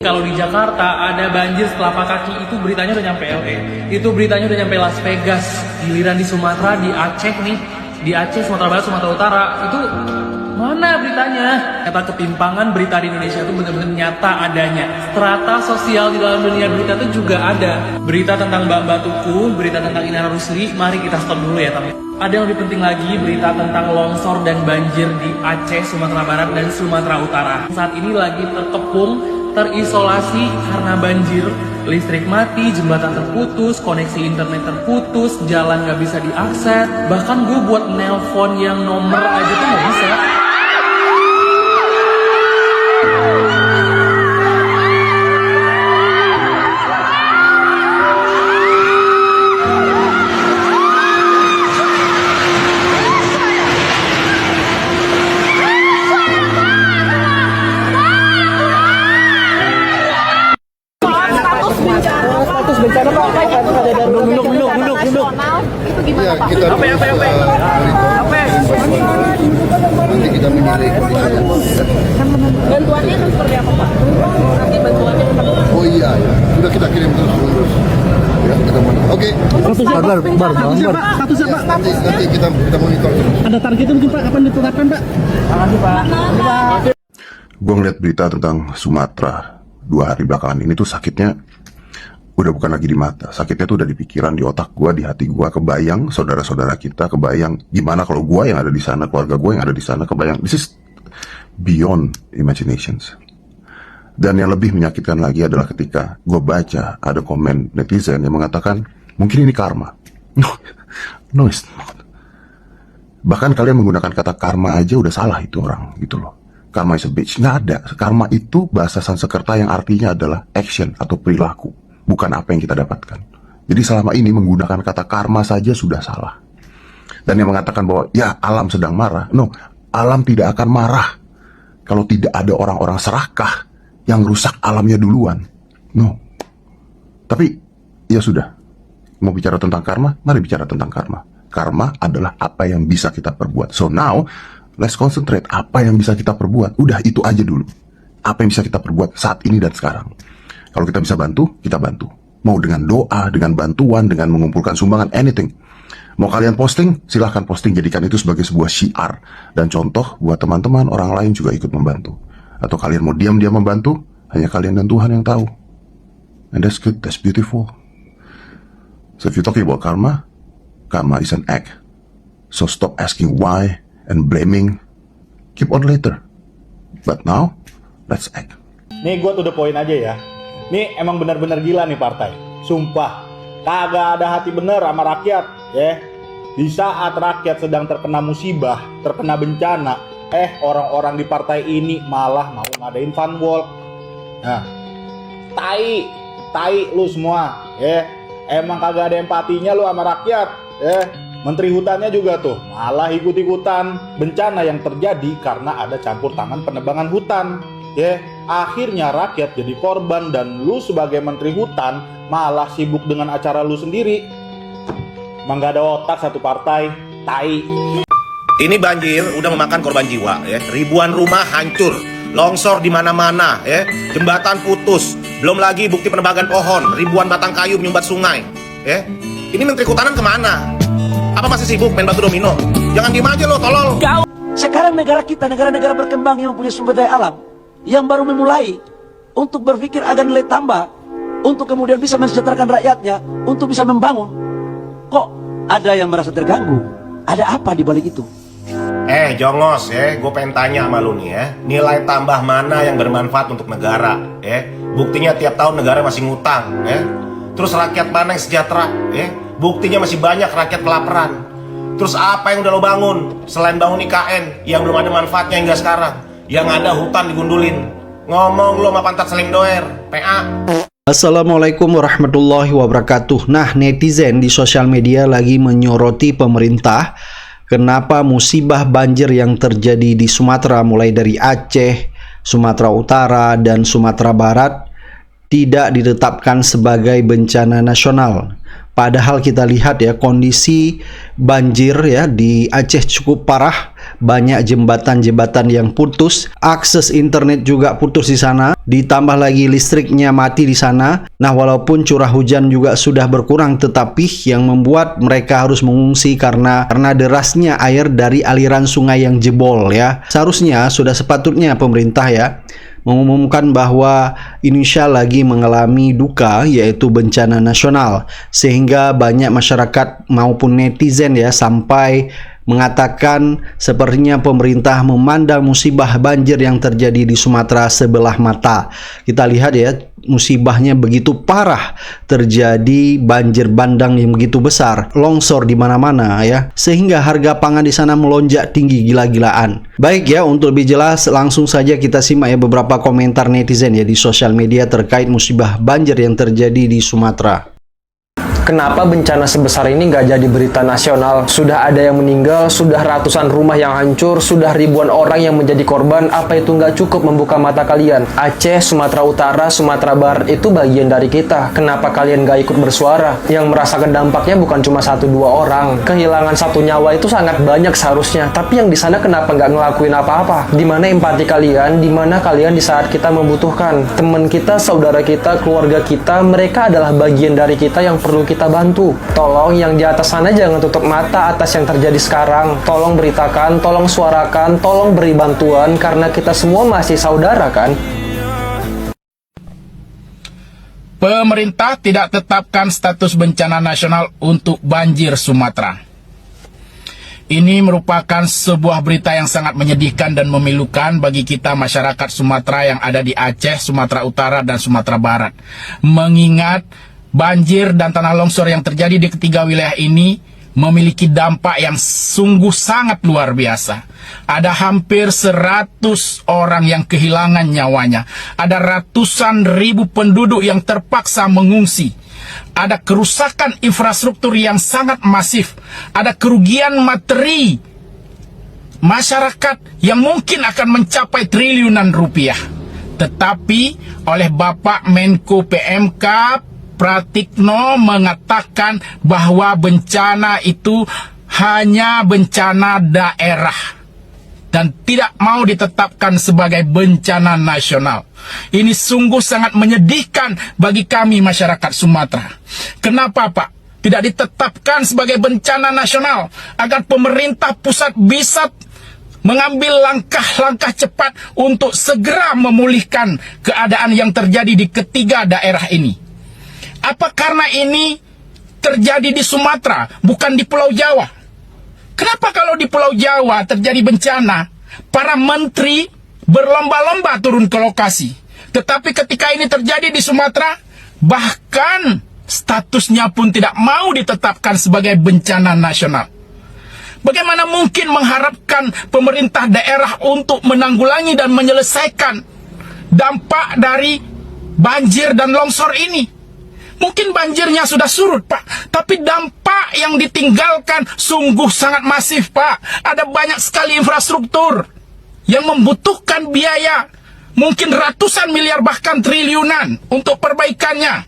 Kalau di Jakarta ada banjir telapak kaki, itu beritanya udah nyampe LA, itu beritanya udah nyampe Las Vegas. Giliran di Sumatera, di Aceh nih, di Aceh, Sumatera Barat, Sumatera Utara, itu mana beritanya? Nyata ketimpangan berita di Indonesia itu benar-benar nyata adanya. Strata sosial di dalam dunia berita itu juga ada. Berita tentang Mbak Tuku, berita tentang Inara Rusli, mari kita stop dulu ya tapi. Ada yang lebih penting lagi, berita tentang longsor dan banjir di Aceh, Sumatera Barat, dan Sumatera Utara. Saat ini lagi terkepung, terisolasi karena banjir, listrik mati, jembatan terputus, koneksi internet terputus, jalan nggak bisa diakses, bahkan gue buat nelpon yang nomor aja tuh nggak bisa. Bencana Pak, ada darurat nasional itu gimana Pak? Kita nanti kita menilai kondisinya. Bantuannya kan seperti apa Pak? Nanti bantuannya seperti apa? Oh iya, sudah kita kirim terus. Ya, kita monitor. Oke. Statusnya Pak. Nanti kita monitor terus. Ada targetnya mungkin Pak, kapan ditetapkan Pak? Makasih Pak. Gue ngeliat berita tentang Sumatera 2 hari belakangan ini tuh sakitnya udah bukan lagi di mata, sakitnya tuh udah di pikiran, di otak gue, di hati gue. Kebayang saudara-saudara kita, kebayang gimana kalau gue yang ada di sana, keluarga gue yang ada di sana, kebayang. This is beyond imaginations. Dan yang lebih menyakitkan lagi adalah ketika gue baca ada komen netizen yang mengatakan mungkin ini karma. No, it's not. Bahkan kalian menggunakan kata karma aja udah salah itu orang gitu loh. Karma is a bitch. Nggak ada. Karma itu bahasa Sanskerta yang artinya adalah action atau perilaku, bukan apa yang kita dapatkan. Jadi selama ini menggunakan kata karma saja sudah salah. Dan yang mengatakan bahwa ya alam sedang marah, no, alam tidak akan marah kalau tidak ada orang-orang serakah yang rusak alamnya duluan. No. Tapi ya sudah, mau bicara tentang karma, mari bicara tentang karma. Karma adalah apa yang bisa kita perbuat. So now, let's concentrate apa yang bisa kita perbuat. Udah itu aja dulu. Apa yang bisa kita perbuat saat ini dan sekarang. Kalau kita bisa bantu, kita bantu. Mau dengan doa, dengan bantuan, dengan mengumpulkan sumbangan, anything. Mau kalian posting, silahkan posting. Jadikan itu sebagai sebuah syiar dan contoh buat teman-teman, orang lain juga ikut membantu. Atau kalian mau diam-diam membantu, hanya kalian dan Tuhan yang tahu. And that's good, that's beautiful. So if you're talking about karma, karma is an act. So stop asking why and blaming. Keep on later. But now, let's act. Nih gue to the point aja ya. Nih emang benar-benar gila nih partai. Sumpah, kagak ada hati bener sama rakyat ya. Di saat rakyat sedang terkena musibah, terkena bencana, orang-orang di partai ini malah mau ngadain fun walk. Nah, tai lu semua ya. Emang kagak ada empatinya lu sama rakyat ya. Menteri hutannya juga tuh malah ikut-ikutan bencana yang terjadi karena ada campur tangan penebangan hutan. Ya, akhirnya rakyat jadi korban dan lu sebagai menteri hutan malah sibuk dengan acara lu sendiri. Emang gak ada otak satu partai, tai. Ini banjir udah memakan korban jiwa ya. Ribuan rumah hancur, longsor di mana-mana ya. Jembatan putus, belum lagi bukti penebangan pohon, ribuan batang kayu menyumbat sungai ya. Ini menteri hutanan kemana? Apa masih sibuk main batu domino? Jangan diem aja lo, tolol. Sekarang negara kita, negara-negara berkembang yang punya sumber daya alam, yang baru memulai untuk berpikir ada nilai tambah, untuk kemudian bisa mensejahterakan rakyatnya, untuk bisa membangun. Kok ada yang merasa terganggu? Ada apa di balik itu? Jongos ya, gue pengen tanya sama lu nih ya. Nilai tambah mana yang bermanfaat untuk negara ya? Buktinya tiap tahun negara masih ngutang ya. Terus rakyat mana yang sejahtera ya? Buktinya masih banyak rakyat kelaparan. Terus apa yang udah lo bangun selain bangun IKN yang belum ada manfaatnya hingga sekarang? Yang ada hutan digundulin. Ngomong lo sama pantat Salim Doer, PA. Assalamualaikum warahmatullahi wabarakatuh. Nah, netizen di sosial media lagi menyoroti pemerintah. Kenapa musibah banjir yang terjadi di Sumatera mulai dari Aceh, Sumatera Utara, dan Sumatera Barat tidak ditetapkan sebagai bencana nasional. Padahal kita lihat ya kondisi banjir ya di Aceh cukup parah, banyak jembatan-jembatan yang putus, akses internet juga putus di sana, ditambah lagi listriknya mati di sana. Nah, walaupun curah hujan juga sudah berkurang, tetapi yang membuat mereka harus mengungsi karena derasnya air dari aliran sungai yang jebol ya. Seharusnya sudah sepatutnya pemerintah ya mengumumkan bahwa Indonesia lagi mengalami duka, yaitu bencana nasional, sehingga banyak masyarakat maupun netizen ya sampai mengatakan sepertinya pemerintah memandang musibah banjir yang terjadi di Sumatera sebelah mata. Kita lihat ya, musibahnya begitu parah, terjadi banjir bandang yang begitu besar, longsor di mana-mana ya, sehingga harga pangan di sana melonjak tinggi gila-gilaan. Baik ya, untuk lebih jelas langsung saja kita simak ya beberapa komentar netizen ya di sosial media terkait musibah banjir yang terjadi di Sumatera. Kenapa bencana sebesar ini nggak jadi berita nasional? Sudah ada yang meninggal, sudah ratusan rumah yang hancur, sudah ribuan orang yang menjadi korban. Apa itu nggak cukup membuka mata kalian? Aceh, Sumatera Utara, Sumatera Barat itu bagian dari kita. Kenapa kalian nggak ikut bersuara? Yang merasakan dampaknya bukan cuma 1-2 orang. Kehilangan 1 nyawa itu sangat banyak seharusnya. Tapi yang di sana kenapa nggak ngelakuin apa-apa? Di mana empati kalian? Di mana kalian di saat kita membutuhkan? Teman kita, saudara kita, keluarga kita, mereka adalah bagian dari kita yang perlu kita bantu. Tolong yang di atas sana jangan tutup mata atas yang terjadi sekarang. Tolong beritakan, tolong suarakan, tolong beri bantuan karena kita semua masih saudara kan? Pemerintah tidak tetapkan status bencana nasional untuk banjir Sumatera. Ini merupakan sebuah berita yang sangat menyedihkan dan memilukan bagi kita masyarakat Sumatera yang ada di Aceh, Sumatera Utara, dan Sumatera Barat. Mengingat banjir dan tanah longsor yang terjadi di ketiga wilayah ini memiliki dampak yang sungguh sangat luar biasa. Ada hampir 100 orang yang kehilangan nyawanya. Ada ratusan ribu penduduk yang terpaksa mengungsi. Ada kerusakan infrastruktur yang sangat masif. Ada kerugian materi masyarakat yang mungkin akan mencapai triliunan rupiah. Tetapi oleh Bapak Menko PMK Pratikno mengatakan bahwa bencana itu hanya bencana daerah dan tidak mau ditetapkan sebagai bencana nasional. Ini sungguh sangat menyedihkan bagi kami masyarakat Sumatera. Kenapa, Pak? Tidak ditetapkan sebagai bencana nasional agar pemerintah pusat bisa mengambil langkah-langkah cepat untuk segera memulihkan keadaan yang terjadi di ketiga daerah ini. Apa karena ini terjadi di Sumatera, bukan di Pulau Jawa? Kenapa kalau di Pulau Jawa terjadi bencana, para menteri berlomba-lomba turun ke lokasi? Tetapi ketika ini terjadi di Sumatera, bahkan statusnya pun tidak mau ditetapkan sebagai bencana nasional. Bagaimana mungkin mengharapkan pemerintah daerah untuk menanggulangi dan menyelesaikan dampak dari banjir dan longsor ini? Mungkin banjirnya sudah surut, Pak, tapi dampak yang ditinggalkan sungguh sangat masif, Pak. Ada banyak sekali infrastruktur yang membutuhkan biaya, mungkin ratusan miliar bahkan triliunan untuk perbaikannya.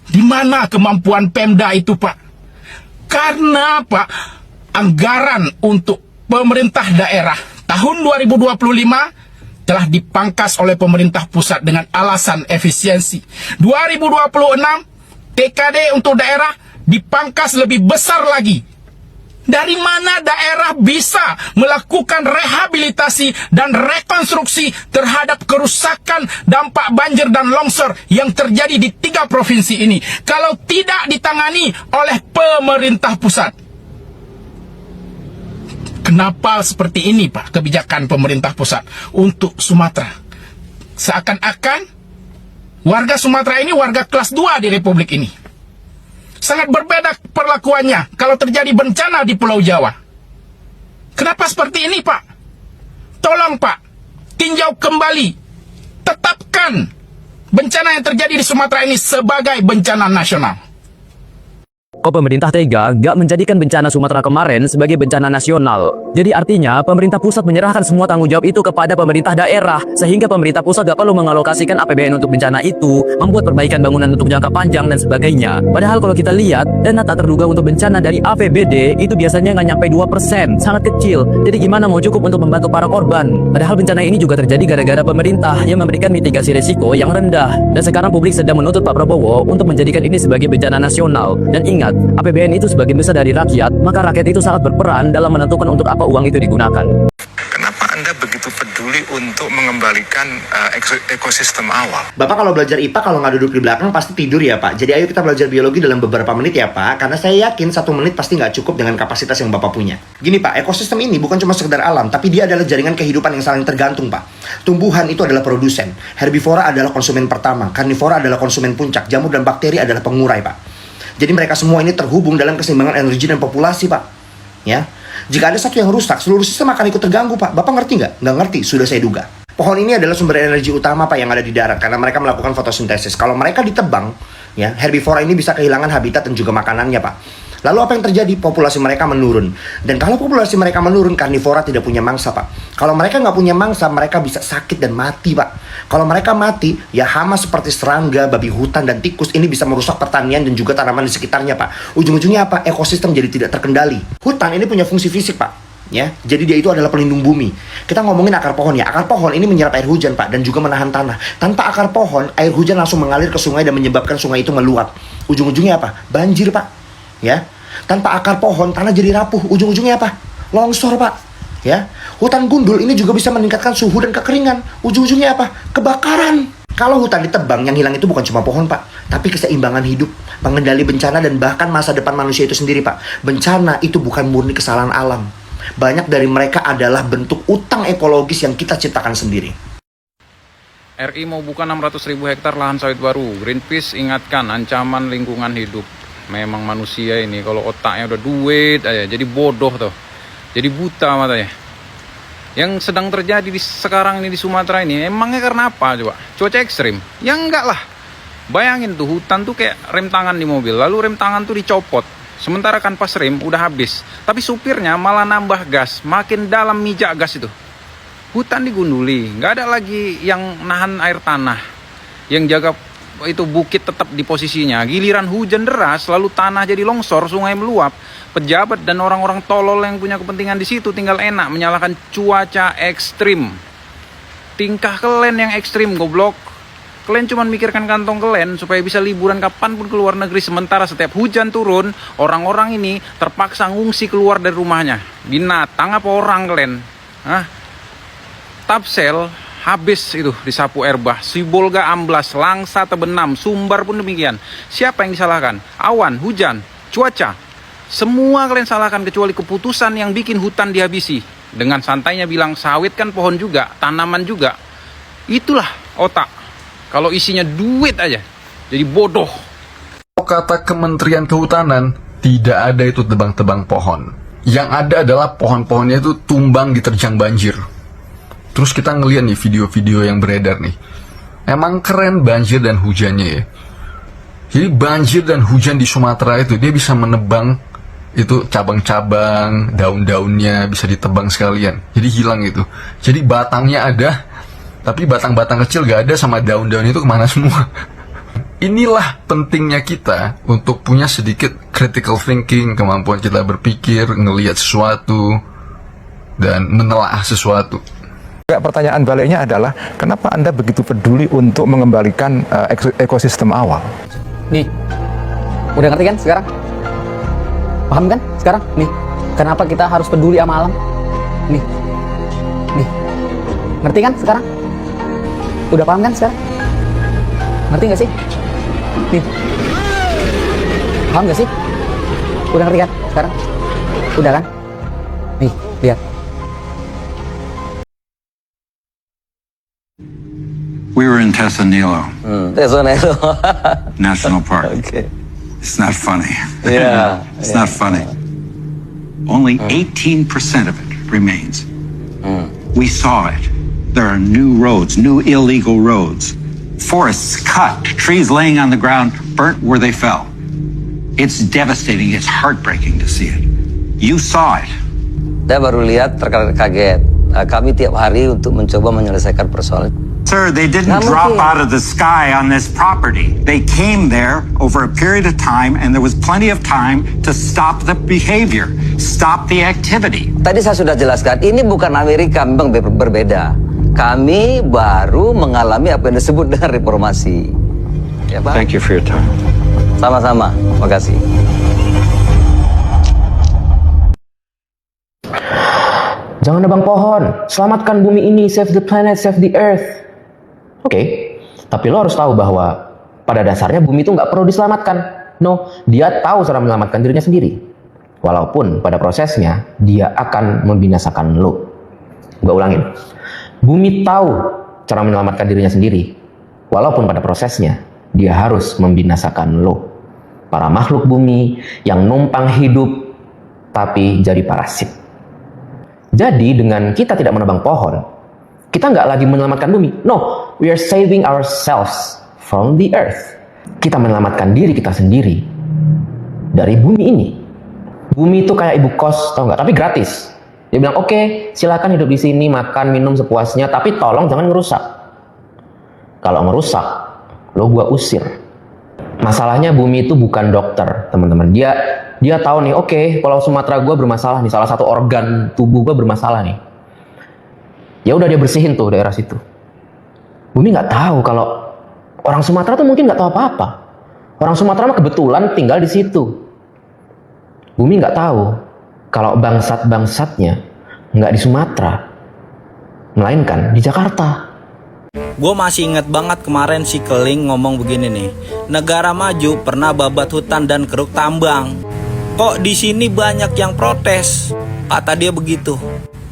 Di mana kemampuan Pemda itu, Pak? Karena, Pak, anggaran untuk pemerintah daerah tahun 2025 telah dipangkas oleh pemerintah pusat dengan alasan efisiensi. 2026 TKD untuk daerah dipangkas lebih besar lagi. Dari mana daerah bisa melakukan rehabilitasi dan rekonstruksi terhadap kerusakan dampak banjir dan longsor yang terjadi di 3 provinsi ini kalau tidak ditangani oleh pemerintah pusat? Kenapa seperti ini, Pak, kebijakan pemerintah pusat untuk Sumatera? Seakan-akan warga Sumatera ini warga kelas 2 di Republik ini. Sangat berbeda perlakuannya kalau terjadi bencana di Pulau Jawa. Kenapa seperti ini, Pak? Tolong, Pak, tinjau kembali. Tetapkan bencana yang terjadi di Sumatera ini sebagai bencana nasional. Kok pemerintah tega gak menjadikan bencana Sumatera kemarin sebagai bencana nasional? Jadi artinya pemerintah pusat menyerahkan semua tanggung jawab itu kepada pemerintah daerah, sehingga pemerintah pusat gak perlu mengalokasikan APBN untuk bencana itu, membuat perbaikan bangunan untuk jangka panjang dan sebagainya. Padahal kalau kita lihat, dana tak terduga untuk bencana dari APBD itu biasanya nggak nyampe 2%, sangat kecil. Jadi gimana mau cukup untuk membantu para korban? Padahal bencana ini juga terjadi gara-gara pemerintah yang memberikan mitigasi risiko yang rendah. Dan sekarang publik sedang menuntut Pak Prabowo untuk menjadikan ini sebagai bencana nasional. Dan ingat, APBN itu sebagian besar dari rakyat, maka rakyat itu sangat berperan dalam menentukan untuk apa uang itu digunakan. Kenapa Anda begitu peduli untuk mengembalikan ekosistem awal? Bapak kalau belajar IPA, kalau nggak duduk di belakang pasti tidur ya Pak. Jadi ayo kita belajar biologi dalam beberapa menit ya Pak. Karena saya yakin 1 menit pasti nggak cukup dengan kapasitas yang Bapak punya. Gini Pak, ekosistem ini bukan cuma sekedar alam, tapi dia adalah jaringan kehidupan yang saling tergantung Pak. Tumbuhan itu adalah produsen, herbivora adalah konsumen pertama, karnivora adalah konsumen puncak, jamur dan bakteri adalah pengurai Pak. Jadi mereka semua ini terhubung dalam keseimbangan energi dan populasi Pak. Ya, jika ada satu yang rusak, seluruh sistem akan ikut terganggu Pak. Bapak ngerti nggak? Nggak ngerti, sudah saya duga. Pohon ini adalah sumber energi utama Pak yang ada di darat karena mereka melakukan fotosintesis. Kalau mereka ditebang, ya herbivora ini bisa kehilangan habitat dan juga makanannya Pak. Lalu apa yang terjadi? Populasi mereka menurun. Dan kalau populasi mereka menurun, karnivora tidak punya mangsa Pak. Kalau mereka nggak punya mangsa, mereka bisa sakit dan mati Pak. Kalau mereka mati, ya hama seperti serangga, babi hutan, dan tikus ini bisa merusak pertanian dan juga tanaman di sekitarnya Pak. Ujung-ujungnya apa? Ekosistem jadi tidak terkendali. Hutan ini punya fungsi fisik Pak. Ya, jadi dia itu adalah pelindung bumi. Kita ngomongin akar pohon ya. Akar pohon ini menyerap air hujan Pak dan juga menahan tanah. Tanpa akar pohon, air hujan langsung mengalir ke sungai dan menyebabkan sungai itu meluap. Ujung-ujungnya apa? Banjir Pak. Ya, tanpa akar pohon tanah jadi rapuh. Ujung-ujungnya apa? Longsor Pak. Ya, hutan gundul ini juga bisa meningkatkan suhu dan kekeringan. Ujung-ujungnya apa? Kebakaran. Kalau hutan ditebang, yang hilang itu bukan cuma pohon Pak, tapi keseimbangan hidup, pengendali bencana, dan bahkan masa depan manusia itu sendiri Pak. Bencana itu bukan murni kesalahan alam. Banyak dari mereka adalah bentuk utang ekologis yang kita ciptakan sendiri. RI mau buka 600.000 hektar lahan sawit baru. Greenpeace ingatkan ancaman lingkungan hidup. Memang manusia ini kalau otaknya udah duit aja jadi bodoh tuh. Jadi buta matanya. Yang sedang terjadi sekarang ini di Sumatera ini emangnya karena apa coba? Cuaca ekstrim? Ya enggak lah. Bayangin tuh hutan tuh kayak rem tangan di mobil, lalu rem tangan tuh dicopot. Sementara kan pas rem udah habis, tapi supirnya malah nambah gas, makin dalam mijak gas itu. Hutan digunduli, nggak ada lagi yang nahan air tanah, yang jaga itu bukit tetap di posisinya. Giliran hujan deras, lalu tanah jadi longsor, sungai meluap. Pejabat dan orang-orang tolol yang punya kepentingan di situ tinggal enak menyalahkan cuaca ekstrim. Tingkah kalian yang ekstrim, goblok. Kalian cuma mikirkan kantong kalian supaya bisa liburan kapanpun ke luar negeri. Sementara setiap hujan turun, orang-orang ini terpaksa ngungsi keluar dari rumahnya. Binatang apa orang kalian? Hah? Tapsel habis itu disapu air bah, Sibolga amblas, Langsa terbenam, Sumbar pun demikian. Siapa yang disalahkan? Awan, hujan, cuaca. Semua kalian salahkan kecuali keputusan yang bikin hutan dihabisi. Dengan santainya bilang sawit kan pohon juga, tanaman juga. Itulah otak. Kalau isinya duit aja, jadi bodoh. Kata Kementerian Kehutanan, tidak ada itu tebang-tebang pohon. Yang ada adalah pohon-pohonnya itu tumbang diterjang banjir. Terus kita ngeliat nih video-video yang beredar nih. Emang keren banjir dan hujannya ya. Jadi banjir dan hujan di Sumatera itu dia bisa menebang itu cabang-cabang, daun-daunnya bisa ditebang sekalian. Jadi hilang itu. Jadi batangnya ada, tapi batang-batang kecil gak ada sama daun-daun itu kemana semua. Inilah pentingnya kita untuk punya sedikit critical thinking, kemampuan kita berpikir, ngelihat sesuatu, dan menelaah sesuatu. Pertanyaan baliknya adalah, kenapa Anda begitu peduli untuk mengembalikan ekosistem awal? Nih, udah ngerti kan sekarang? Paham kan sekarang? Nih, kenapa kita harus peduli sama alam? Nih, ngerti kan sekarang? Udah paham kan sekarang? Ngerti gak sih? Nih, paham gak sih? Udah ngerti kan sekarang? Udah kan? Nih, lihat. We were in Tessanilo. Tessanilo. National Park. Okay. It's not funny. Yeah. It's not funny. Only 18% of it remains. We saw it. There are new roads, new illegal roads. Forests cut, trees laying on the ground, burnt where they fell. It's devastating. It's heartbreaking to see it. You saw it. Saya baru lihat terkaget. Kami tiap hari untuk mencoba menyelesaikan persoalan. Sir, they didn't drop out of the sky on this property. They came there over a period of time, and there was plenty of time to stop the behavior, stop the activity. Tadi saya sudah jelaskan, ini bukan Amerika, memang berbeda. Kami baru mengalami apa yang disebut dengan reformasi. Ya, Pak? Thank you for your time. Sama-sama, makasih. Jangan nebang pohon, selamatkan bumi ini, save the planet, save the earth. Oke, tapi lo harus tahu bahwa pada dasarnya bumi itu nggak perlu diselamatkan. No, dia tahu cara menyelamatkan dirinya sendiri. Walaupun pada prosesnya, dia akan membinasakan lo. Gue ulangin. Bumi tahu cara menyelamatkan dirinya sendiri. Walaupun pada prosesnya, dia harus membinasakan lo. Para makhluk bumi yang numpang hidup, tapi jadi parasit. Jadi dengan kita tidak menebang pohon, kita nggak lagi menyelamatkan bumi. No, we are saving ourselves from the earth. Kita menyelamatkan diri kita sendiri dari bumi ini. Bumi itu kayak ibu kos, tau nggak? Tapi gratis. Dia bilang, oke, silakan hidup di sini, makan, minum sepuasnya, tapi tolong jangan ngerusak. Kalau ngerusak, lo gua usir. Masalahnya bumi itu bukan dokter, teman-teman. Dia tahu nih, oke, kalau Sumatera gue bermasalah nih, salah satu organ tubuh gue bermasalah nih. Ya udah dia bersihin tuh daerah situ. Bumi nggak tahu kalau orang Sumatera tuh mungkin nggak tahu apa-apa. Orang Sumatera mah kebetulan tinggal di situ. Bumi nggak tahu kalau bangsat-bangsatnya nggak di Sumatera, melainkan di Jakarta. Gue masih inget banget kemarin si Keling ngomong begini nih, negara maju pernah babat hutan dan keruk tambang. Kok di sini banyak yang protes? Kata dia begitu.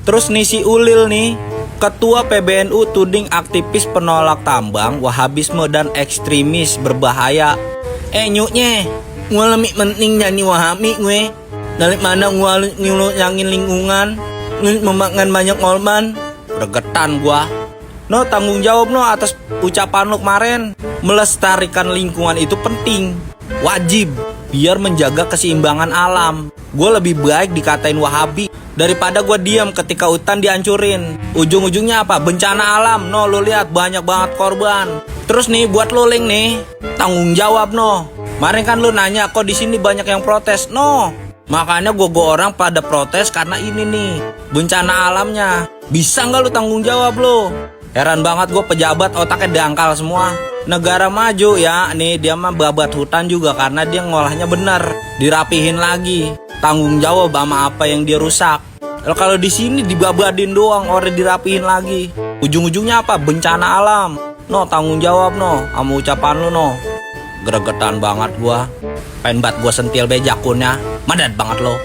Terus nih si Ulil nih, ketua PBNU tuding aktivis penolak tambang, wahabisme dan ekstremis berbahaya. Nyuknya, gue lebih penting jadi wahabi gue. Dari mana gue nyangin lingkungan, memakan banyak korban. Bergetan gue. No, tanggung jawab no atas ucapan lo kemarin. Melestarikan lingkungan itu penting, wajib, biar menjaga keseimbangan alam. Gue lebih baik dikatain wahabi daripada gue diam ketika hutan dihancurin. Ujung-ujungnya apa? Bencana alam. No, lo lihat banyak banget korban. Terus nih buat lo Ling nih, tanggung jawab no. Kemarin kan lo nanya kok di sini banyak yang protes. No, makanya gue orang pada protes karena ini nih, bencana alamnya. Bisa nggak lo tanggung jawab lo? Heran banget gue pejabat otaknya dangkal semua. Negara maju ya, nih dia mah babat hutan juga karena dia ngolahnya bener, dirapihin lagi. Tanggung jawab sama apa yang dia rusak. Kalau di sini dibabadin doang, orang dirapihin lagi. Ujung-ujungnya apa? Bencana alam. No, tanggung jawab no, sama ucapan lu no. Gregetan banget gua. Pengen banget gua sentil bejakunnya. Madat banget lo.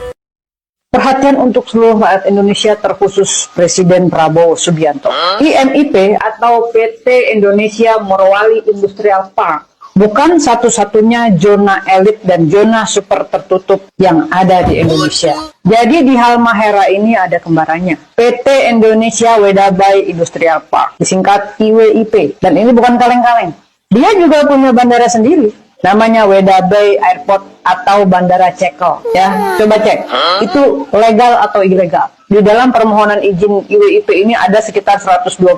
Perhatian untuk seluruh rakyat Indonesia terkhusus Presiden Prabowo Subianto. IMIP atau PT Indonesia Morowali Industrial Park bukan satu-satunya zona elit dan zona super tertutup yang ada di Indonesia. Jadi di Halmahera ini ada kembarannya, PT Indonesia Wedabai Industrial Park, disingkat IWIP. Dan ini bukan kaleng-kaleng. Dia juga punya bandara sendiri, namanya Wedabai Airport atau Bandara Cekel. Ya, coba cek, itu legal atau ilegal. Di dalam permohonan izin IWIP ini ada sekitar 120.000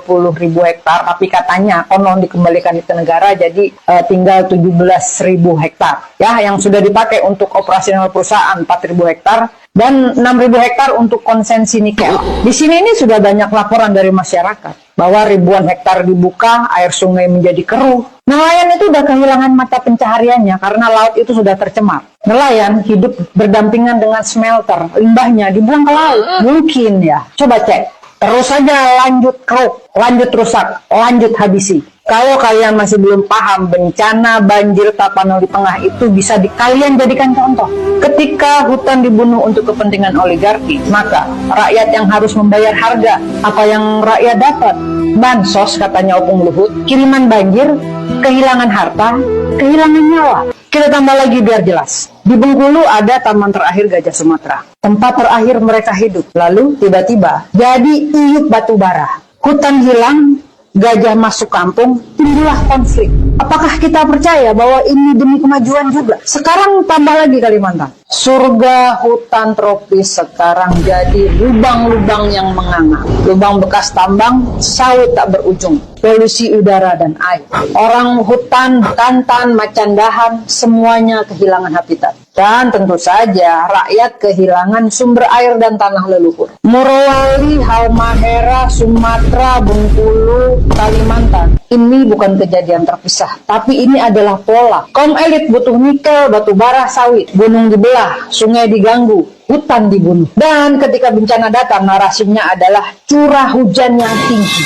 hektar, tapi katanya konon dikembalikan ke negara, jadi tinggal 17.000 hektar. Ya, yang sudah dipakai untuk operasional perusahaan 4.000 hektar dan 6.000 hektar untuk konsensi nikel. Di sini ini sudah banyak laporan dari masyarakat bahwa ribuan hektar dibuka, air sungai menjadi keruh. Nelayan itu udah kehilangan mata pencahariannya karena laut itu sudah tercemar. Nelayan hidup berdampingan dengan smelter, limbahnya dibuang ke laut. Mungkin ya, coba cek. Terus saja lanjut keruk, lanjut rusak, lanjut habisi. Kalau kalian masih belum paham, bencana banjir Tapanuli Tengah itu bisa kalian jadikan contoh. Ketika hutan dibunuh untuk kepentingan oligarki, maka rakyat yang harus membayar harga. Apa yang rakyat dapat? Bansos katanya Opung Luhut, kiriman banjir, kehilangan harta, kehilangan nyawa. Kita tambah lagi biar jelas. Di Bengkulu ada taman terakhir Gajah Sumatera. Tempat terakhir mereka hidup. Lalu tiba-tiba jadi iyup batu bara. Hutan hilang, gajah masuk kampung, timbullah konflik. Apakah kita percaya bahwa ini demi kemajuan juga? Sekarang tambah lagi Kalimantan. Surga hutan tropis sekarang jadi lubang-lubang yang menganga. Lubang bekas tambang, sawit tak berujung, polusi udara dan air. Orang hutan, bekantan, macan dahan, semuanya kehilangan habitat. Dan tentu saja rakyat kehilangan sumber air dan tanah leluhur. Morowali, Halmahera, Sumatera, Bengkulu, Kalimantan. Ini bukan kejadian terpisah, tapi ini adalah pola. Kaum elit butuh nikel, batu bara, sawit. Gunung dibelah, sungai diganggu, hutan dibunuh. Dan ketika bencana datang, narasinya adalah curah hujan yang tinggi.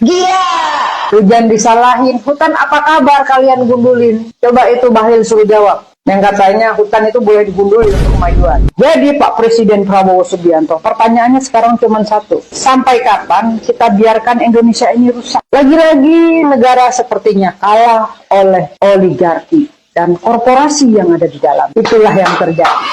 Gila! Hujan disalahin, hutan apa kabar kalian gundulin? Coba itu Bahlil suruh jawab. Yang katanya hutan itu boleh digunduli untuk kemajuan. Jadi Pak Presiden Prabowo Subianto, pertanyaannya sekarang cuma satu. Sampai kapan kita biarkan Indonesia ini rusak? Lagi-lagi negara sepertinya kalah oleh oligarki dan korporasi yang ada di dalam. Itulah yang terjadi.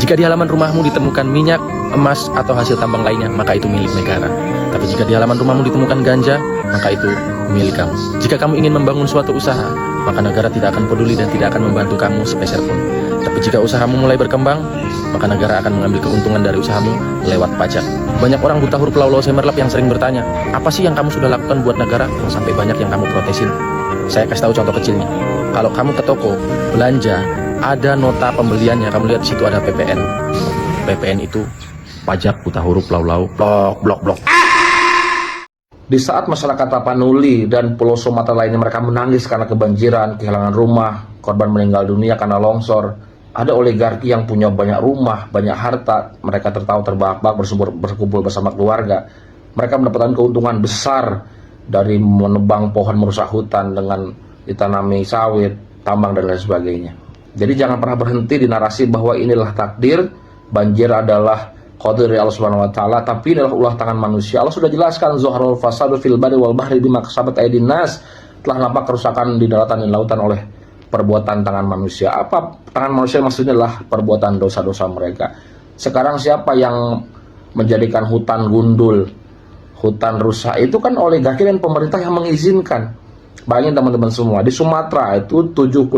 Jika di halaman rumahmu ditemukan minyak, emas, atau hasil tambang lainnya, maka itu milik negara. Tapi jika di halaman rumahmu ditemukan ganja, maka itu milik kamu. Jika kamu ingin membangun suatu usaha, maka negara tidak akan peduli dan tidak akan membantu kamu sepeser pun. Tapi jika usahamu mulai berkembang, maka negara akan mengambil keuntungan dari usahamu lewat pajak. Banyak orang buta huruf Pulau Semerlap yang sering bertanya, apa sih yang kamu sudah lakukan buat negara sampai banyak yang kamu protesin? Saya kasih tahu contoh kecilnya. Kalau kamu ke toko, belanja, ada nota pembeliannya, kamu lihat di situ ada PPN. PPN itu pajak buta huruf Pulau blok. Di saat masyarakat Tapanuli dan Pulau Sumatera lainnya mereka menangis karena kebanjiran, kehilangan rumah, korban meninggal dunia karena longsor, ada oligarki yang punya banyak rumah, banyak harta, mereka tertawa terbahak-bahak berkumpul bersama keluarga. Mereka mendapatkan keuntungan besar dari menebang pohon merusak hutan dengan ditanami sawit, tambang dan lain sebagainya. Jadi jangan pernah berhenti di narasi bahwa inilah takdir, banjir adalah qadir Allah Subhanahu wa taala, tapi inilah ulah tangan manusia. Allah sudah jelaskan zuharul fasadu fil barri wal bahri bima kasabat aydin nas. Telah nampak kerusakan di daratan dan lautan oleh perbuatan tangan manusia. Apa tangan manusia maksudnya adalah perbuatan dosa-dosa mereka. Sekarang siapa yang menjadikan hutan gundul, hutan rusak? Itu kan oligarki dan pemerintah yang mengizinkan. Bayangin teman-teman semua, di Sumatera itu 75%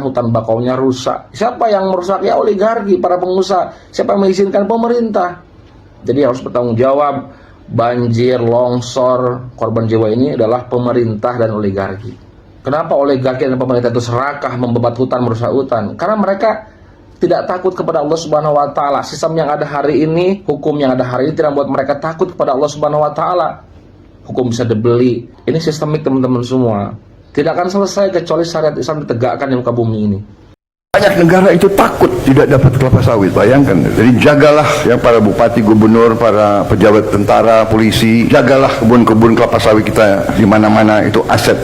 hutan bakaunya rusak. Siapa yang merusak? Ya oligarki, para pengusaha. Siapa yang mengizinkan? Pemerintah. Jadi harus bertanggung jawab. Banjir, longsor, korban jiwa ini adalah pemerintah dan oligarki. Kenapa oligarki dan pemerintah itu serakah membebat hutan, merusak hutan? Karena mereka tidak takut kepada Allah Subhanahu wa taala. Sistem yang ada hari ini, hukum yang ada hari ini tidak membuat mereka takut kepada Allah Subhanahu wa taala. Hukum bisa dibeli. Ini sistemik teman-teman semua. Tidak akan selesai kecuali syariat Islam ditegakkan di muka bumi ini. Banyak negara itu takut tidak dapat kelapa sawit, bayangkan. Jadi jagalah yang para bupati, gubernur, para pejabat tentara, polisi, jagalah kebun-kebun kelapa sawit kita di mana-mana, itu aset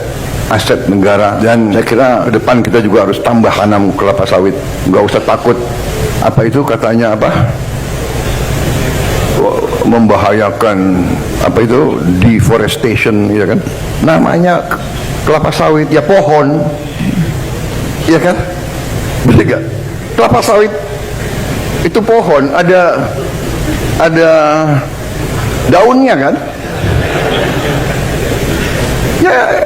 negara. Dan saya kira ke depan kita juga harus tambah tanam kelapa sawit. Nggak usah takut. Apa itu katanya apa? Membahayakan apa itu deforestation, ya kan? Namanya kelapa sawit ya pohon, ya kan? Betul gak? Kelapa sawit itu pohon, ada daunnya kan? Ya.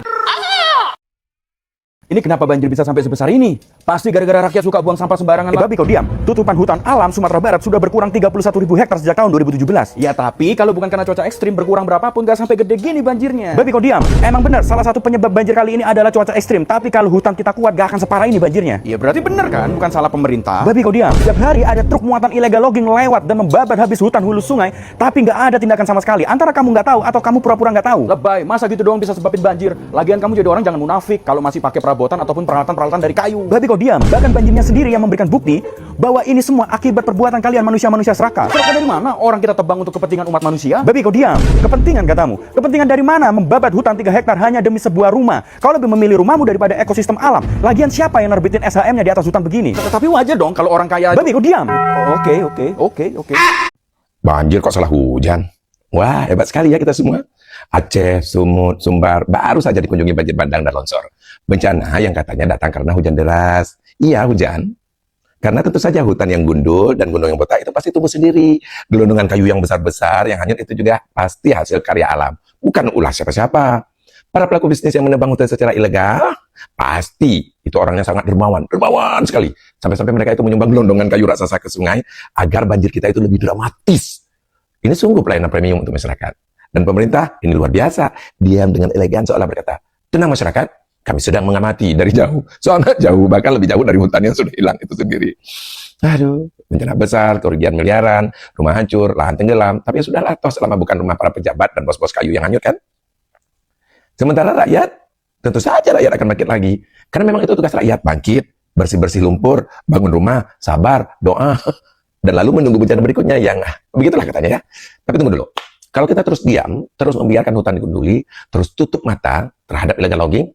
Ini kenapa banjir bisa sampai sebesar ini? Pasti gara-gara rakyat suka buang sampah sembarangan. Babi kau diam. Tutupan hutan alam Sumatera Barat sudah berkurang 31.000 hektar sejak tahun 2017. Ya tapi kalau bukan karena cuaca ekstrim berkurang berapapun gak sampai gede gini banjirnya. Babi kau diam. Emang benar salah satu penyebab banjir kali ini adalah cuaca ekstrim. Tapi kalau hutan kita kuat gak akan separah ini banjirnya. Ya berarti benar kan? Bukan salah pemerintah. Babi kau diam. Setiap hari ada truk muatan ilegal logging lewat dan membabat habis hutan hulu sungai. Tapi gak ada tindakan sama sekali. Antara kamu gak tahu atau kamu pura-pura gak tahu. Lebay. Masa gitu doang bisa sebabin banjir? Lagian kamu jadi orang jangan munafik kalau masih pakai perabotan ataupun peralatan dari kayu. Babi kau diam. Bahkan banjirnya sendiri yang memberikan bukti bahwa ini semua akibat perbuatan kalian manusia-manusia serakah. Serakah dari mana? Orang kita tebang untuk kepentingan umat manusia. Babi kau diam. Kepentingan katamu. Kepentingan dari mana membabat hutan 3 hektar hanya demi sebuah rumah? Kau lebih memilih rumahmu daripada ekosistem alam. Lagian siapa yang nerbitin SHM-nya di atas hutan begini? Tapi wajar dong kalau orang kaya. Babi kau diam. Oke. Banjir kok salah hujan? Wah, hebat sekali ya kita semua. Aceh, Sumut, Sumbar baru saja dikunjungi banjir bandang dan longsor. Bencana yang katanya datang karena hujan deras. Iya, hujan. Karena tentu saja hutan yang gundul dan gunung yang botak itu pasti tumbuh sendiri. Gelondongan kayu yang besar-besar, yang hanyut itu juga pasti hasil karya alam. Bukan ulah siapa-siapa. Para pelaku bisnis yang menebang hutan secara ilegal, pasti itu orangnya sangat dermawan sekali. Sampai-sampai mereka itu menyumbang gelondongan kayu raksasa ke sungai agar banjir kita itu lebih dramatis. Ini sungguh pelayanan premium untuk masyarakat. Dan pemerintah ini luar biasa, diam dengan elegan seolah berkata, tenang masyarakat, kami sedang mengamati dari jauh. Soalnya jauh, bahkan lebih jauh dari hutan yang sudah hilang itu sendiri. Aduh, bencana besar, kerugian miliaran, rumah hancur, lahan tenggelam. Tapi ya sudahlah, toh selama bukan rumah para pejabat dan bos-bos kayu yang hanyut kan. Sementara rakyat, tentu saja rakyat akan bangkit lagi. Karena memang itu tugas rakyat, bangkit, bersih-bersih lumpur, bangun rumah, sabar, doa, dan lalu menunggu bencana berikutnya yang, begitulah katanya ya. Tapi tunggu dulu, kalau kita terus diam, terus membiarkan hutan digunduli, terus tutup mata terhadap illegal logging,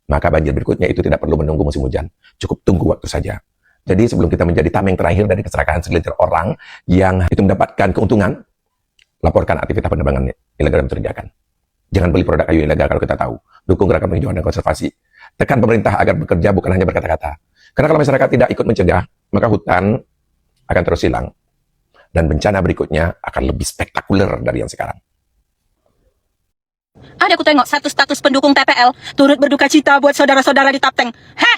maka banjir berikutnya itu tidak perlu menunggu musim hujan. Cukup tunggu waktu saja. Jadi sebelum kita menjadi tameng terakhir dari keserakahan segelintir orang yang itu mendapatkan keuntungan, laporkan aktivitas penerbangan ilegal yang mencurigakan. Jangan beli produk kayu ilegal kalau kita tahu. Dukung gerakan penghijauan dan konservasi. Tekan pemerintah agar bekerja bukan hanya berkata-kata. Karena kalau masyarakat tidak ikut mencegah, maka hutan akan terus hilang. Dan bencana berikutnya akan lebih spektakuler dari yang sekarang. Ada aku tengok satu status pendukung TPL turut berduka cita buat saudara-saudara di Tapteng. Heh!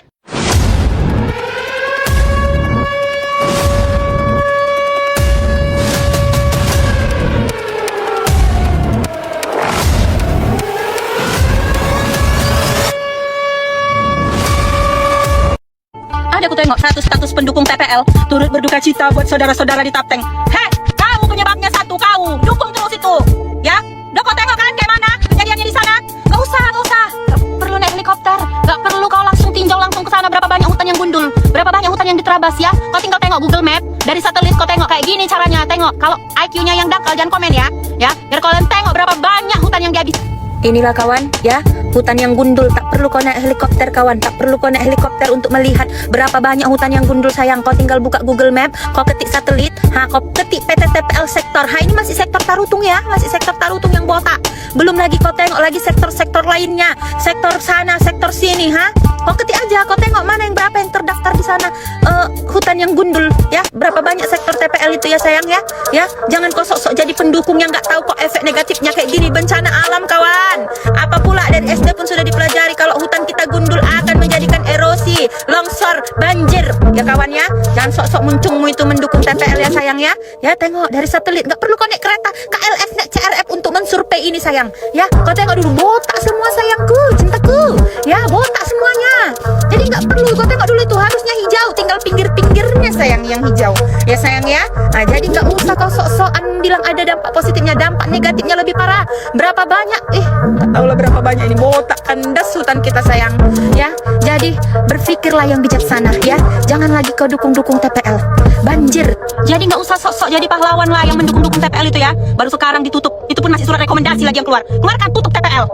Ada aku tengok satu status pendukung TPL turut berduka cita buat saudara-saudara di Tapteng. Heh! Kau penyebabnya satu, kau dukung terus itu, ya? Udah kau tengok kan kayak mana kejadiannya di sana? Gak usah. Gak perlu naik helikopter. Gak perlu kau langsung tinjau langsung ke sana berapa banyak hutan yang gundul, berapa banyak hutan yang diterabas ya. Kau tinggal tengok Google Map dari satelit, kau tengok kayak gini caranya. Tengok, kalau IQ-nya yang dangkal jangan komen ya. Biar kalian tengok berapa banyak hutan yang dihabis. Inilah kawan, ya, hutan yang gundul. Tak perlu kau naik helikopter kawan, tak perlu kau naik helikopter untuk melihat berapa banyak hutan yang gundul sayang. Kau tinggal buka Google Map, kau ketik satelit, kau ketik PT TPL sektor. Ini masih sektor Tarutung ya, masih sektor Tarutung yang botak. Belum lagi kau tengok lagi sektor-sektor lainnya, sektor sana, sektor sini, Kau ketik aja, kau tengok mana yang berapa yang terdaftar di sana hutan yang gundul, ya. Berapa banyak sektor TPL itu ya sayang ya. Jangan kau sok-sok jadi pendukung yang nggak tahu kok efek negatifnya kayak gini. Bencana alam kawan. Apa pula dari SD pun sudah dipelajari kalau hutan kita gundul akan menjadikan erosi, longsor, banjir, ya kawan ya. Jangan sok-sok muncungmu itu mendukung TPL ya sayang ya. Ya tengok dari satelit, nggak perlu kau naik kereta KLF, naik CRF untuk mensurvei ini sayang. Ya kau tengok dulu, botak semua sayangku, cintaku. Ya botak semuanya. Jadi nggak perlu kau tengok dulu, itu harusnya hijau, tinggal pinggir-pinggirnya sayang yang hijau. Ya sayang ya. Nah, jadi nggak usah kau sok-sokan bilang ada dampak positifnya, dampak negatifnya lebih parah. Berapa banyak? Tak tahulah berapa banyak ini botak kandas hutan kita sayang. Ya, jadi berpikirlah yang bijaksana ya. Jangan lagi kau dukung-dukung TPL. Banjir. Jadi nggak usah sok-sok jadi pahlawan lah yang mendukung-dukung TPL itu ya. Baru sekarang ditutup. Itu pun masih surat rekomendasi lagi yang keluar. Keluarkan, tutup TPL.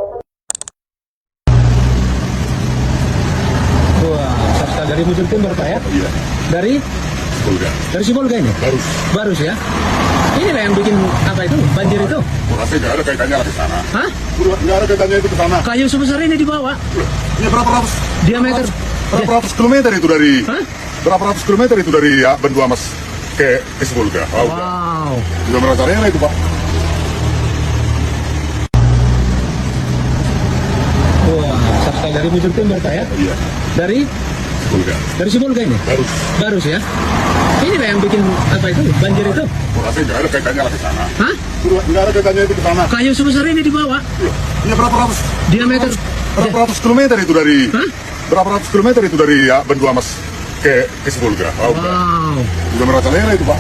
Wah, dari Bujur Timur Pak ya? Iya. Dari Sibolga. Dari Sibolga ini? Barus ya? Inilah yang bikin apa itu? Banjir itu? Berarti nggak ada kaitannya ke sana. Hah? Nggak ada kaitannya itu ke sana. Kayu sebesar ini dibawa? Ya berapa ratus? Diameter? Berapa ratus kilometer itu dari? Hah? Berapa ratus kilometer itu dari ya, Benduamas ke Sibolga? Wow. Sudah merasa rela itu Pak. Wah, Sabta dari Bujur Timur Pak ya? Iya. Dari? Sibolga. Dari Sibolga ini? Barus ya? Inilah yang bikin apa itu? Banjir itu? Berarti nggak ada kaitannya ke sana. Hah? Nggak ada kaitannya itu ke sana. Kayu sebesar ini dibawa? Ya berapa ratus? Diameter? Berapa ratus kilometer itu dari? Hah? Berapa ratus kilometer itu dari ya, Benduamas ke Sibolga? Wow. Sudah merasa rela itu Pak.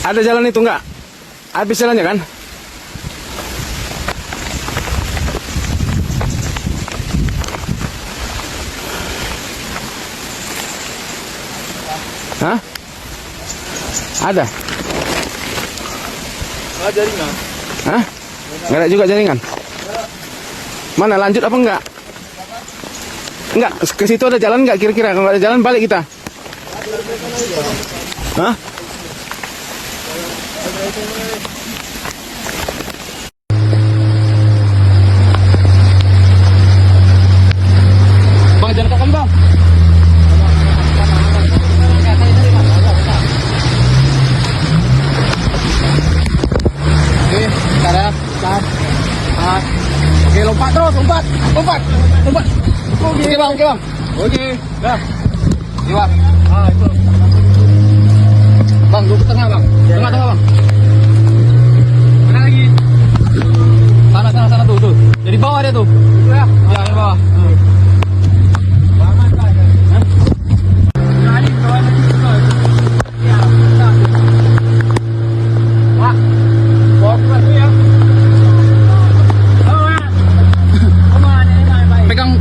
Ada jalan itu enggak? Habis jalannya kan? Hah? Ada? jaringan. Hah? Nggak ada juga jaringan? Mana, lanjut apa enggak? Enggak, ke situ ada jalan nggak kira-kira? Kalau ada jalan balik kita. Hah? Bang, jangan kapan bang. Oke, bentar ya. Bentar. Oke, lompat terus, lompat. Oke bang, Oke, dah. Lewat. Itu. Bang, duduk tengah bang. Tengah bang. Mana lagi? Sana tuh. Dari bawah dia tuh. Itu ya? Ya, dari bawah.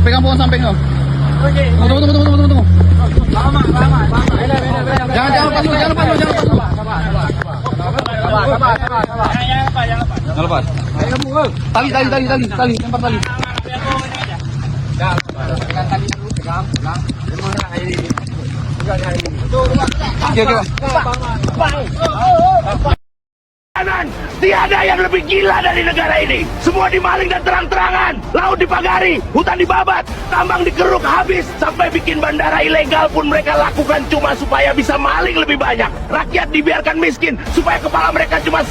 Pegang pohon samping dong. Tunggu. Lama. Jangan lepas dulu. Jangan lepas. Jangan lepas. Tali, lempar tali. Oke. Tiada yang lebih gila dari negara ini. Semua dimaling dan terang-terangan. Laut dipagari, hutan dibabat, tambang digeruk habis. Sampai bikin bandara ilegal pun mereka lakukan cuma supaya bisa maling lebih banyak. Rakyat dibiarkan miskin supaya kepala mereka cuma